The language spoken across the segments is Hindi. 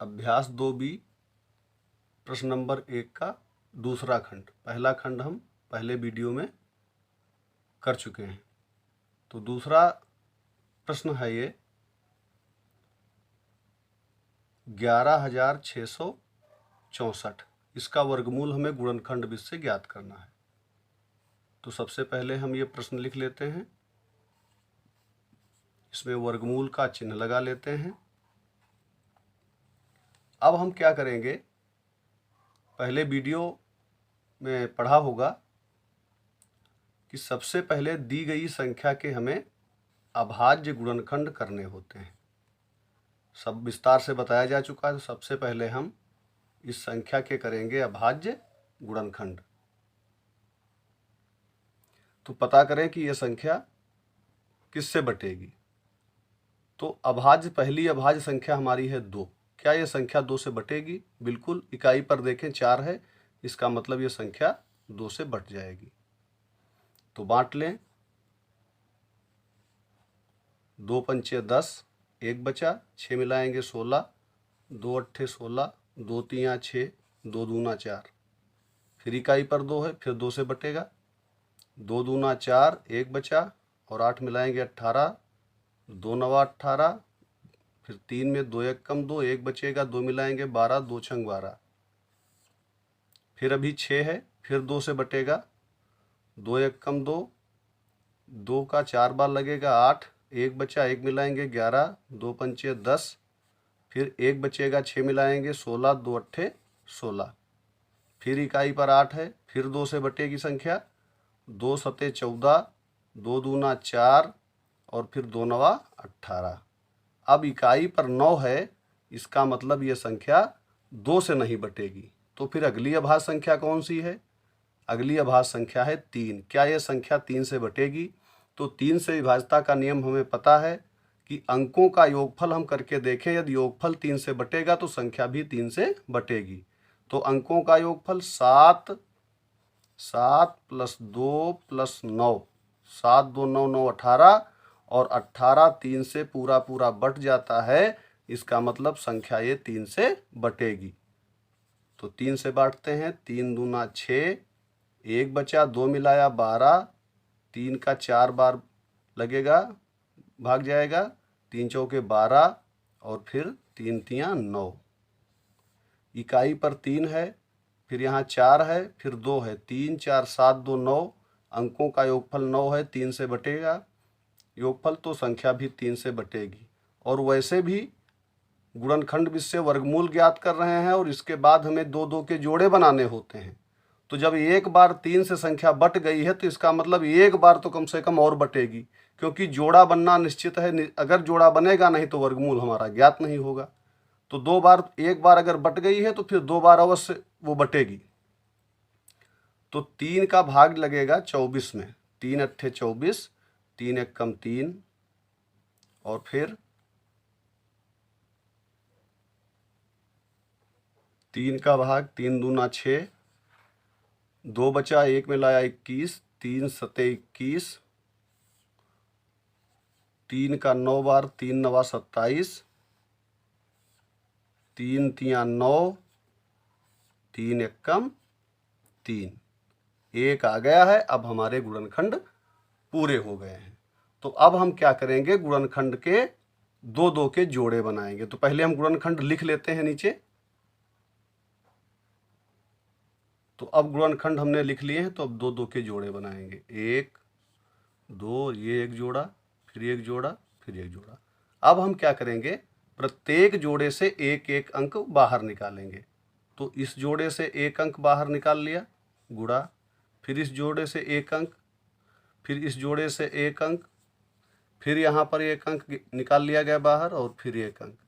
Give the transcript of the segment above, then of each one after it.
अभ्यास 2B प्रश्न नंबर 1 का दूसरा खंड। पहला खंड हम पहले वीडियो में कर चुके हैं। तो दूसरा प्रश्न है ये 11,664। इसका वर्गमूल हमें गुणनखंड विधि से ज्ञात करना है। तो सबसे पहले हम ये प्रश्न लिख लेते हैं, इसमें वर्गमूल का चिन्ह लगा लेते हैं। अब हम क्या करेंगे, पहले वीडियो में पढ़ा होगा कि सबसे पहले दी गई संख्या के हमें अभाज्य गुणनखंड करने होते हैं। सब विस्तार से बताया जा चुका है। तो सबसे पहले हम इस संख्या के करेंगे अभाज्य गुणनखंड। तो पता करें कि यह संख्या किससे बटेगी। तो अभाज्य, पहली अभाज्य संख्या हमारी है 2। क्या यह संख्या 2 से बटेगी? बिल्कुल। इकाई पर देखें 4 है, इसका मतलब यह संख्या 2 से बट जाएगी। तो बांट लें, 2 पंचे 10, 1 बचा, 6 मिलाएंगे 16, 2 अट्ठे 16, 2 तियां 6, 2 दूना 4। फिर इकाई पर 2 है, फिर 2 से बटेगा, 2 दूना 4, 1 बचा और 8 मिलाएंगे 18, 2 नवा 18, फिर 3 में 2 1 कम 2, 1 बचेगा, 2 मिलाएंगे 12, 2 छंग 12। फिर अभी 6 है, फिर 2 से बटेगा, 2 1 कम 2, 2 का 4 बार लगेगा 8, 1 बचा, 1 मिलाएंगे 11, 2 पंचे 10, फिर 1 बचेगा, 6 मिलाएंगे 16, 2 अट्ठे 16। फिर इकाई पर 8 है, फिर 2 से बटेगी संख्या, 2 सते 14, 2 दूना 4 और फिर 2 नवा 18। अब इकाई पर 9 है, इसका मतलब ये संख्या 2 से नहीं बटेगी। तो फिर अगली अभाज्य संख्या कौन सी है? अगली अभाज्य संख्या है 3। क्या यह संख्या 3 से बटेगी? तो 3 से विभाज्यता का नियम हमें पता है कि अंकों का योगफल हम करके देखें, यदि योगफल 3 से बटेगा तो संख्या भी 3 से बटेगी। तो अंकों का योगफल 7 + 2 + 9, 7 2 9 9 18 और 18 3 से पूरा पूरा बट जाता है। इसका मतलब संख्या ये 3 से बटेगी। तो 3 से बांटते हैं, 3 दूना 6, 1 बचा, 2 मिलाया 12, 3 का 4 बार लगेगा, भाग जाएगा, 3 चौके 12 और फिर 3 तियां 9। इकाई पर 3 है, फिर यहाँ 4 है, फिर 2 है, 3 4 7 2 9। अंकों का योगफल 9 है, 3 से बटेगा योगफल, तो संख्या भी 3 से बटेगी। और वैसे भी गुणनखंड विधि से वर्गमूल ज्ञात कर रहे हैं और इसके बाद हमें 2 2 के जोड़े बनाने होते हैं। तो जब एक बार 3 से संख्या बट गई है तो इसका मतलब एक बार तो कम से कम और बटेगी, क्योंकि जोड़ा बनना निश्चित है। अगर जोड़ा बनेगा नहीं तो वर्गमूल हमारा ज्ञात नहीं होगा। तो 2 बार, एक बार अगर बट गई है तो फिर 2 बार अवश्य वो बटेगी। तो 3 का भाग लगेगा 24 में, 3 अट्ठे 24, 3 1 कम 3 और फिर 3 का भाग, 3 दूना 6, 2 बचा, 1 में लाया 21, 3 सते 21, 3 का 9 बार, 3 नवा 27, 3 तियां 9, 3 1 कम 3, 1 आ गया है। अब हमारे गुणनखंड पूरे हो गए हैं। तो अब हम क्या करेंगे, गुणनखंड के 2 2 के जोड़े बनाएंगे। तो पहले हम गुणनखंड लिख लेते हैं नीचे। तो अब गुणनखंड हमने लिख लिए हैं, तो अब 2 2 के जोड़े बनाएंगे। 1 2, ये एक जोड़ा, फिर एक जोड़ा, फिर एक जोड़ा। अब हम क्या करेंगे, प्रत्येक जोड़े से एक एक अंक बाहर निकालेंगे। तो इस जोड़े से एक अंक बाहर निकाल लिया, गुणा, फिर इस जोड़े से एक अंक, फिर इस जोड़े से एक अंक, फिर यहाँ पर एक अंक निकाल लिया गया बाहर और फिर एक अंक।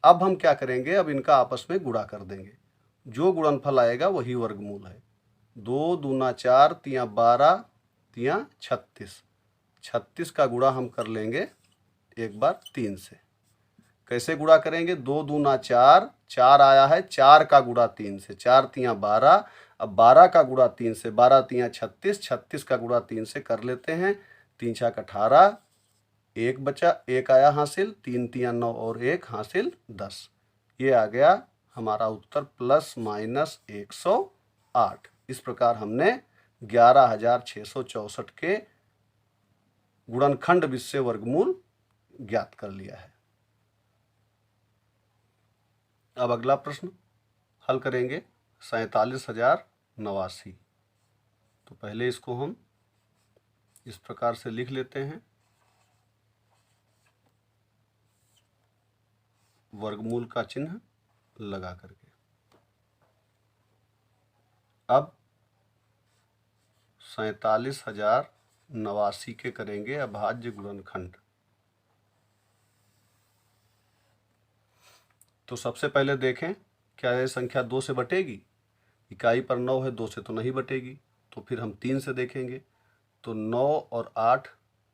अब हम क्या करेंगे, अब इनका आपस में गुणा कर देंगे। जो गुणनफल आएगा वही वर्गमूल है। 2 दूना 4, तियां 12, तियां 36। 36 का गुणा हम कर लेंगे एक बार 3 से। कैसे गुणा करेंगे, 2 दूना 4, 4 आया है, 4 का गुणा 3 से, 4 तियां 12। अब 12 का गुणा 3 से, 12 तियां 36, 36 का गुणा 3 से कर लेते हैं, 3 छक 18, एक बचा, एक आया हासिल, 3 तियां 9 और 1 हासिल 10। ये आ गया हमारा उत्तर ±108। इस प्रकार हमने 11,664 के गुणनखंड विषय वर्गमूल ज्ञात कर लिया है। अब अगला प्रश्न हल करेंगे 47,089। तो पहले इसको हम इस प्रकार से लिख लेते हैं, वर्गमूल का चिन्ह लगा करके। अब 47,089 के करेंगे अभाज्य गुणनखंड। तो सबसे पहले देखें, क्या यह संख्या 2 से बटेगी? इकाई पर 9 है, 2 से तो नहीं बटेगी। तो फिर हम 3 से देखेंगे। तो 9 और 8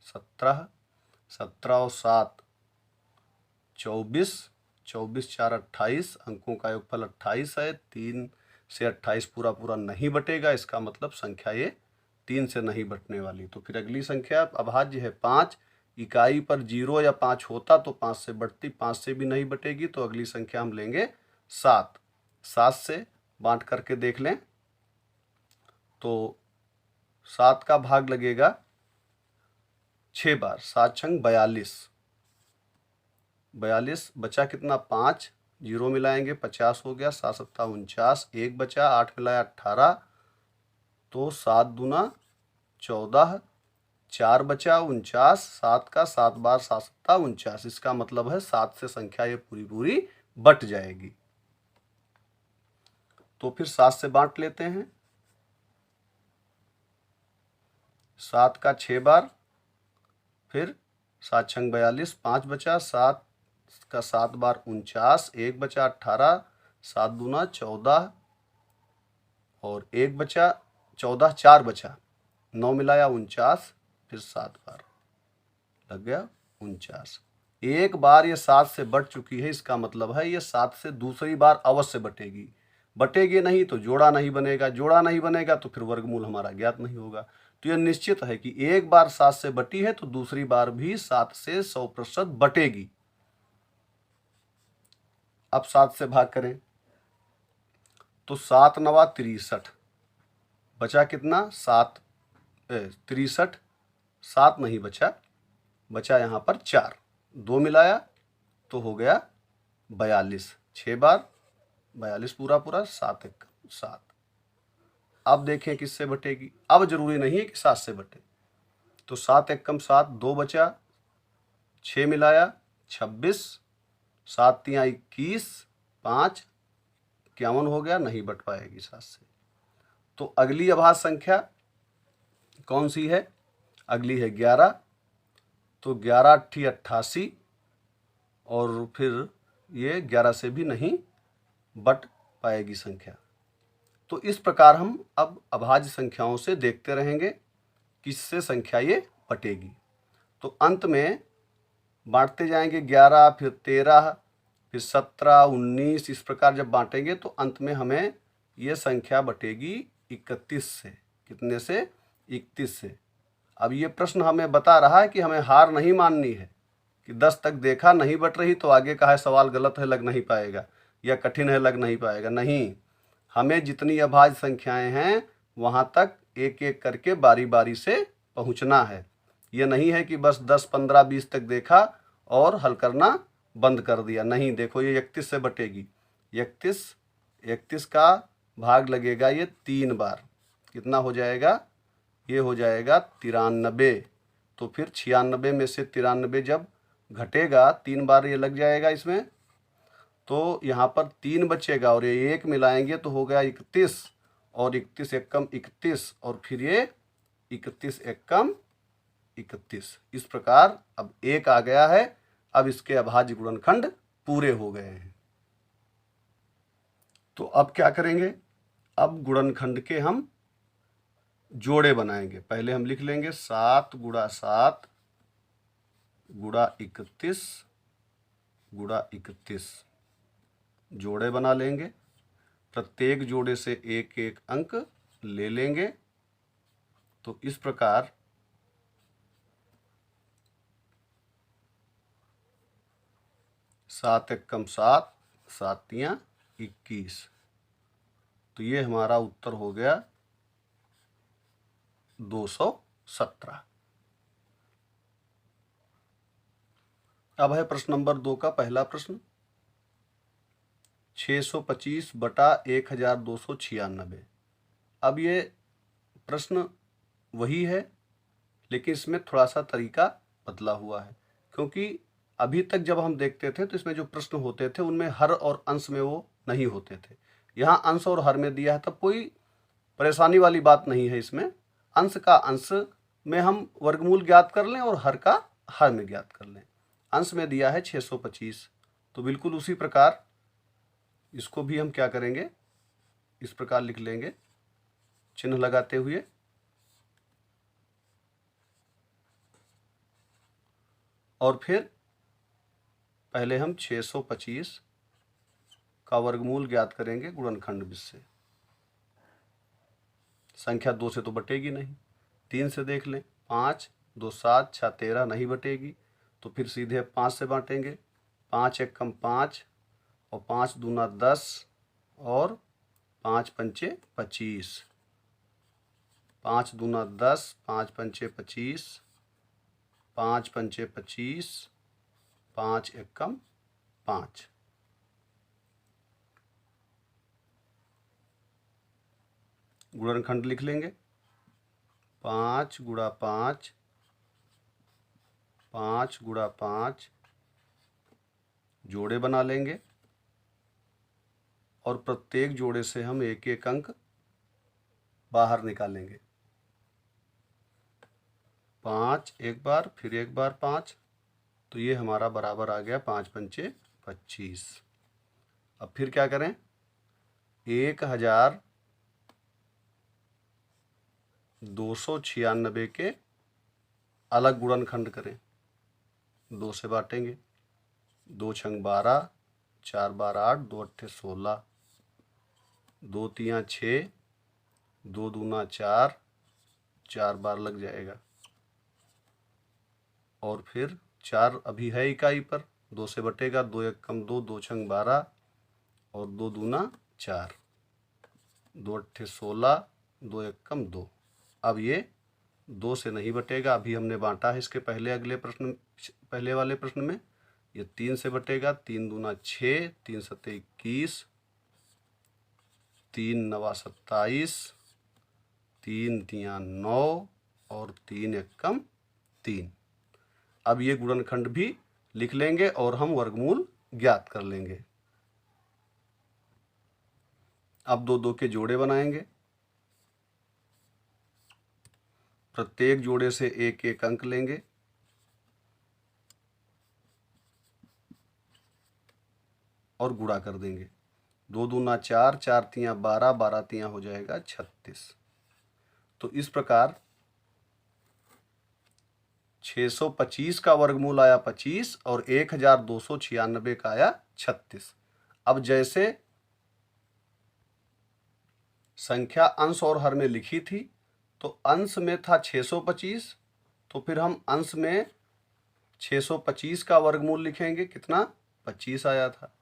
17, 17 और 7 24, 24 4 28, अंकों का योगफल 28 है। 3 से 28 पूरा पूरा नहीं बटेगा, इसका मतलब संख्या ये 3 से नहीं बटने वाली। तो फिर अगली संख्या अभाज्य है 5। इकाई पर 0 या 5 होता तो 5 से बटती, 5 से भी नहीं बटेगी। तो अगली संख्या हम लेंगे 7। 7 से बांट करके देख लें तो 7 का भाग लगेगा 6 बार, 7 छंग 42। 42 बचा कितना? 5, 0 मिलाएंगे 50 हो गया, 7 7 49, 1 बचा, 8 मिलाया 18, तो 7 दूना 14, 4 बचा 49, 7 का 7 बार 7 7 49। इसका मतलब है 7 से संख्या ये पूरी पूरी बट जाएगी। तो फिर 7 से बांट लेते हैं। 7 का 6 बार, फिर 7 छंग 42, 5 बचा, 7 का 7 बार 49, 1 बचा 18, 7 दूना 14 और 1 बचा 14, 4 बचा, 9 मिलाया 49, फिर 7 बार लग गया 49। एक बार ये 7 से बट चुकी है, इसका मतलब है ये 7 से दूसरी बार अवश्य बटेगी। बटेगी नहीं तो जोड़ा नहीं बनेगा, जोड़ा नहीं बनेगा तो फिर वर्गमूल हमारा ज्ञात नहीं होगा। तो यह निश्चित है कि एक बार 7 से बटी है तो दूसरी बार भी 7 से 100% बटेगी। अब 7 से भाग करें तो 7 9 63, बचा कितना? 7 63, 7 नहीं बचा, बचा यहाँ पर 4, 2 मिलाया तो हो गया 42, 6 बार 42 पूरा पूरा, 7 1 7। अब देखें किससे बटेगी। अब जरूरी नहीं है कि 7 से बटे, तो 7 1 7, 2 बचा, 6 मिलाया 26, 7 3 21, 5 51 हो गया, नहीं बट पाएगी 7 से। तो अगली अभाज्य संख्या कौन सी है? अगली है 11। तो 11 8 88 और फिर ये 11 से भी नहीं बट पाएगी संख्या। तो इस प्रकार हम अब अभाज्य संख्याओं से देखते रहेंगे किससे संख्या ये बटेगी। तो अंत में बांटते जाएंगे 11, फिर 13, फिर 17, 19, इस प्रकार जब बांटेंगे तो अंत में हमें ये संख्या बटेगी 31 से। कितने से? 31 से। अब ये प्रश्न हमें बता रहा है कि हमें हार नहीं माननी है कि 10 तक देखा नहीं बट रही तो आगे का है सवाल गलत है, लग नहीं पाएगा, या कठिन है, लग नहीं पाएगा। नहीं, हमें जितनी अभाज्य संख्याएं हैं वहां तक एक एक करके बारी बारी से पहुंचना है। ये नहीं है कि बस 10 15 20 तक देखा और हल करना बंद कर दिया। नहीं, देखो ये 31 से बटेगी। 31 का भाग लगेगा ये 3 बार, कितना हो जाएगा? ये हो जाएगा 93। तो फिर 96 में से 93 जब घटेगा, 3 बार ये लग जाएगा इसमें, तो यहाँ पर 3 बचेगा और ये 1 मिलाएंगे तो हो गया 31, और 31 एकम 31, और फिर ये 31 एकम 31। इस प्रकार अब 1 आ गया है। अब इसके अभाज्य गुणनखंड पूरे हो गए हैं। तो अब क्या करेंगे? अब गुणनखंड के हम जोड़े बनाएंगे। पहले हम लिख लेंगे 7 गुणा 7 गुणा 31 गुणा 31, जोड़े बना लेंगे। प्रत्येक जोड़े से एक एक अंक ले लेंगे। तो इस प्रकार 7 एकम 7, 7 तियां 21। तो ये हमारा उत्तर हो गया 217। अब है प्रश्न नंबर 2 का पहला प्रश्न, 625 बटा 1296। अब ये प्रश्न वही है, लेकिन इसमें थोड़ा सा तरीका बदला हुआ है, क्योंकि अभी तक जब हम देखते थे तो इसमें जो प्रश्न होते थे उनमें हर और अंश में वो नहीं होते थे। यहाँ अंश और हर में दिया है, तब कोई परेशानी वाली बात नहीं है। इसमें अंश का अंश में हम वर्गमूल ज्ञात कर लें और हर का हर में ज्ञात कर लें। अंश में दिया है 625, तो बिल्कुल उसी प्रकार इसको भी हम क्या करेंगे, इस प्रकार लिख लेंगे चिन्ह लगाते हुए। और फिर पहले हम 625 का वर्गमूल ज्ञात करेंगे गुणनखंड विधि से। संख्या 2 से तो बटेगी नहीं, 3 से देख लें, 5 2 7 6 13 नहीं बटेगी, तो फिर सीधे 5 से बांटेंगे। 5 एकम 5 और 5 दूना 10 और 5 पंचे 25। 5 दूना 10, 5 पंचे 25, 5 पंचे 25, 5 एकम 5। गुणनखंड लिख लेंगे, 5 गुणा 5, 5 गुणा 5, जोड़े बना लेंगे और प्रत्येक जोड़े से हम एक एक अंक बाहर निकालेंगे। 5 एक बार, फिर एक बार 5, तो ये हमारा बराबर आ गया 5 पंचे 25। अब फिर क्या करें, 1296 के अलग गुणनखंड करें। 2 से बांटेंगे, 2 छंग 12, 4 बार 8, 2 अट्ठे 16, 2 तियां 6, 2 दूना 4, 4 बार लग जाएगा। और फिर 4 अभी है इकाई पर, 2 से बटेगा, 2 एकम 2, 2 छंग 12 और 2 दूना 4, 2 अट्ठे 16, 2 एकम 2। अब ये 2 से नहीं बटेगा, अभी हमने बांटा है इसके पहले पहले वाले प्रश्न में। ये 3 से बटेगा, 3 दूना 6, 3 सत्ते 21, 3 नवा 27, 3 तियां 9 और 3 एकम 3। अब ये गुणनखंड भी लिख लेंगे और हम वर्गमूल ज्ञात कर लेंगे। अब 2 के जोड़े बनाएंगे, प्रत्येक जोड़े से एक एक अंक लेंगे और गुणा कर देंगे। 2 दूना 4, 4 तियां 12, 12 तियां हो जाएगा 36। तो इस प्रकार 625 का वर्गमूल आया 25 और 1296 का आया 36। अब जैसे संख्या अंश और हर में लिखी थी, तो अंश में था 625, तो फिर हम अंश में 625 का वर्गमूल लिखेंगे, कितना 25 आया था,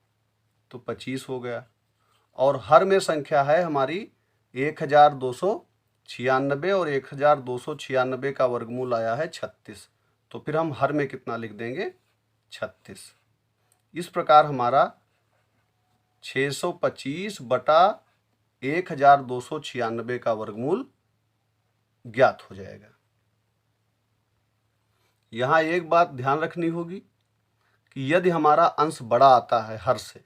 तो 25 हो गया। और हर में संख्या है हमारी 1296 और 1296 का वर्गमूल आया है 36, तो फिर हम हर में कितना लिख देंगे 36। इस प्रकार हमारा 625 बटा 1296 का वर्गमूल ज्ञात हो जाएगा। यहाँ एक बात ध्यान रखनी होगी कि यदि हमारा अंश बड़ा आता है हर से,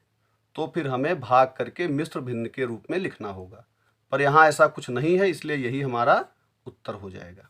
तो फिर हमें भाग करके मिश्र भिन्न के रूप में लिखना होगा, पर यहाँ ऐसा कुछ नहीं है, इसलिए यही हमारा उत्तर हो जाएगा।